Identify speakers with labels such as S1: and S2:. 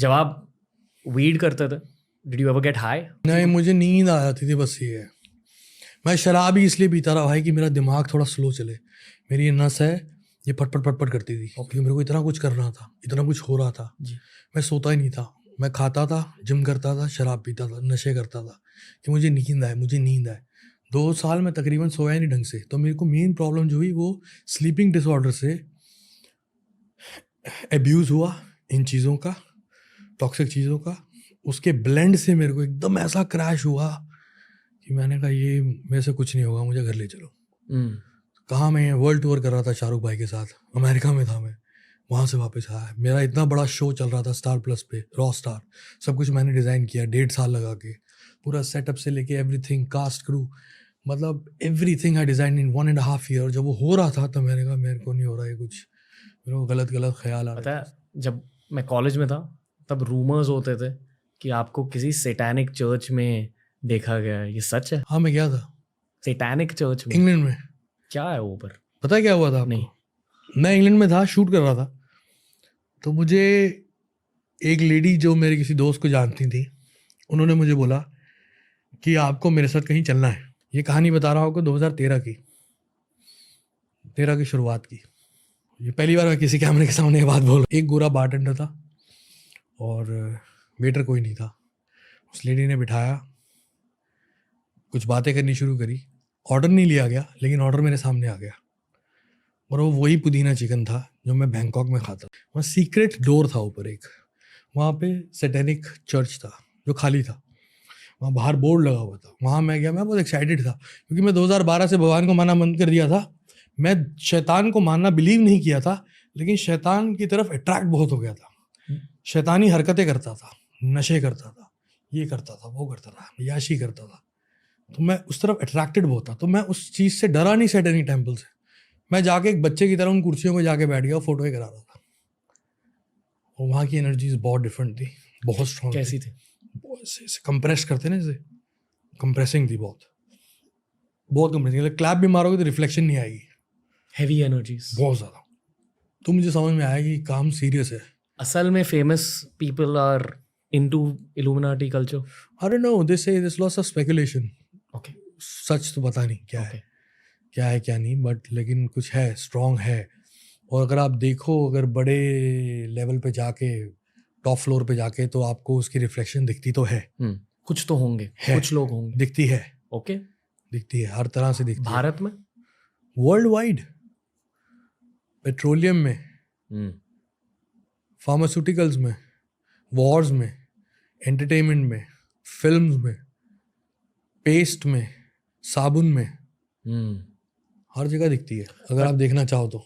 S1: जब आप वीड करते थे, did you ever get high?
S2: नहीं, मुझे नींद आ जाती थी, बस ये है। मैं शराब ही इसलिए पीता रहा भाई कि मेरा दिमाग थोड़ा स्लो चले। मेरी ये नस है, ये पटपट पटपट करती थी क्योंकि मेरे को इतना कुछ करना था, इतना कुछ हो रहा था।
S1: जी।
S2: मैं सोता ही नहीं था, मैं खाता था, जिम करता था, शराब पीता था, नशे करता था कि मुझे नींद आए, मुझे नींद आए। 2 साल में तकरीबन सोया नहीं ढंग से। तो मेरे को मेन प्रॉब्लम जो हुई वो स्लीपिंग डिसऑर्डर से एब्यूज़ हुआ, इन चीज़ों का, टॉक्सिक चीज़ों का। उसके ब्लेंड से मेरे को एकदम ऐसा क्रैश हुआ कि मैंने कहा ये मेरे से कुछ नहीं होगा, मुझे घर ले चलो। कहाँ मैं वर्ल्ड टूर कर रहा था शाहरुख भाई के साथ, अमेरिका में था मैं, वहाँ से वापस आया। मेरा इतना बड़ा शो चल रहा था स्टार प्लस पे, रॉ स्टार, सब कुछ मैंने डिज़ाइन किया 1.5 साल लगा के, पूरा सेटअप से लेके एवरीथिंग, कास्ट क्रू, मतलब everything I design in 1.5 year. जब वो हो रहा था तो मैंने कहा मेरे को नहीं हो रहा है कुछ, मेरे को गलत गलत ख्याल आ रहे
S1: पता
S2: थे।
S1: है, जब मैं कॉलेज में था तब रूमर्स होते थे कि आपको किसी सैटानिक चर्च में देखा गया है। ये सच है?
S2: हाँ, मैं गया था
S1: सैटानिक चर्च में?
S2: इंग्लैंड में।
S1: क्या है वो पर?
S2: पता है क्या हुआ था आपको?
S1: नहीं।
S2: मैं इंग्लैंड में था, शूट कर रहा था, तो मुझे एक लेडी जो मेरे किसी दोस्त को जानती थी, उन्होंने मुझे बोला कि आपको मेरे साथ कहीं चलना है। ये कहानी बता रहा हूँ आपको 2013 की शुरुआत की। ये पहली बार मैं किसी कैमरे के सामने ये बात बोल रहा हूँ। एक गोरा बारटेंडर था और वेटर कोई नहीं था। उस लेडी ने बिठाया, कुछ बातें करनी शुरू करी। ऑर्डर नहीं लिया गया, लेकिन ऑर्डर मेरे सामने आ गया, और वो वही पुदीना चिकन था जो मैं बैंकॉक में खाता। वहाँ सीक्रेट डोर था ऊपर एक, वहाँ पे सैटेनिक चर्च था जो खाली था, वहाँ बाहर बोर्ड लगा हुआ था। वहाँ मैं गया, मैं बहुत एक्साइटेड था क्योंकि मैं 2012 से भगवान को मानना बंद कर दिया था। मैं शैतान को मानना बिलीव नहीं किया था, लेकिन शैतान की तरफ अट्रैक्ट बहुत हो गया था। शैतानी हरकतें करता था, नशे करता था, ये करता था, वो करता था, याशी करता था, तो मैं उस तरफ अट्रैक्टेड बहुत था। तो मैं उस चीज़ से डरा नहीं, सैटेनिक टेम्पल से। मैं जाके एक बच्चे की तरह उन कुर्सियों में जाके बैठ गया, फोटो ही करा रहा था। और वहाँ की एनर्जीज बहुत डिफरेंट थी, बहुत स्ट्रॉन्ग
S1: कैसी थी?
S2: कंप्रेस करते ना, जैसे कंप्रेसिंग थी, बहुत बहुत कंप्रेसिंग। क्लैप भी मारोगे तो रिफ्लेक्शन नहीं आएगी,
S1: हेवी एनर्जीज
S2: बहुत ज़्यादा। तो मुझे समझ में आया कि काम सीरियस है।
S1: असल में famous people are into illuminati culture?
S2: अरे no, this is loss of speculation.
S1: Okay.
S2: सच तो पता नहीं क्या
S1: ओके।
S2: है, क्या है क्या नहीं, बट लेकिन कुछ है, स्ट्रॉन्ग है। और अगर आप देखो, अगर बड़े लेवल पे जाके, टॉप फ्लोर पे जाके, तो आपको उसकी रिफ्लेक्शन दिखती तो है।
S1: कुछ तो होंगे, कुछ लोग होंगे।
S2: दिखती है,
S1: ओके।
S2: दिखती है, हर तरह से दिखती है।
S1: भारत में?
S2: वर्ल्ड वाइड, पेट्रोलियम में, फार्मास्यूटिकल्स में, वॉर्स में, एंटरटेनमेंट में, फिल्म्स में, पेस्ट में, साबुन में, हर जगह दिखती है अगर आप देखना चाहो तो।